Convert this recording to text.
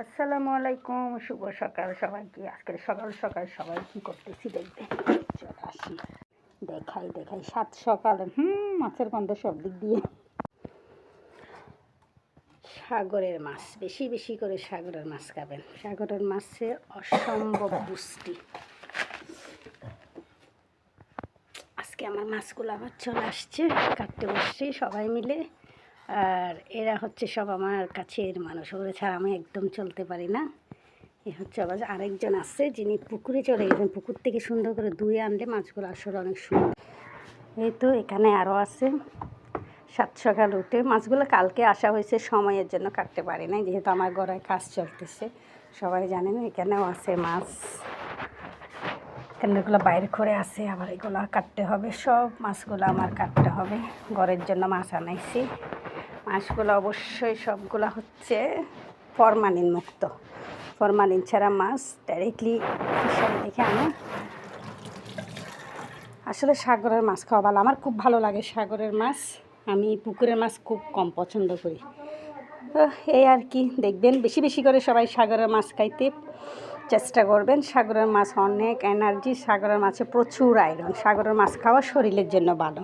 আসসালামু আলাইকুম, শুভ সকাল সবাইকে। আজকের সকাল সকাল সবাই কী করতেছি দেখবে, চলে আসি দেখাই সাত সকালে মাছের গন্ধ সব দিক দিয়ে। সাগরের মাছ, বেশি বেশি করে সাগরের মাছ খাবেন। সাগরের মাছে অসম্ভব পুষ্টি। আজকে আমার মাছগুলো আবার চলে আসছে, কাটতে বসছি সবাই মিলে। আর এরা হচ্ছে সব আমার কাছের মানুষ, ওরা ছাড়া আমি একদম চলতে পারি না। এ হচ্ছে আবার আরেকজন আছে যিনি পুকুরে চলে গেছেন, পুকুর থেকে সুন্দর করে ধুয়ে আনলে মাছগুলো আসলে অনেক সুন্দর। এই তো এখানে আরও আছে। সাত সকাল উঠে মাছগুলো কালকে আসা হয়েছে, সময়ের জন্য কাটতে পারি না, যেহেতু আমার ঘরে কাজ চলতেছে। সবাই জানেন এখানেও আছে মাছ, এগুলো বাইরে করে আছে, আবার এগুলো কাটতে হবে। সব মাছগুলো আমার কাটতে হবে, ঘরের জন্য মাছ আনাইছি। মাছগুলো অবশ্যই সবগুলো হচ্ছে ফরমালিন মুক্ত, ফরমালিন ছাড়া মাছ ডাইরেক্টলি ফিশারি দেখে আনা। আসলে সাগরের মাছ খাওয়া ভালো, আমার খুব ভালো লাগে সাগরের মাছ। আমি পুকুরের মাছ খুব কম পছন্দ করি। তো এই আর কি, দেখবেন বেশি বেশি করে সবাই সাগরের মাছ খাইতে চেষ্টা করবেন। সাগরের মাছ অনেক এনার্জি, সাগরের মাছে প্রচুর আয়রন। সাগরের মাছ খাওয়া শরীরের জন্য ভালো।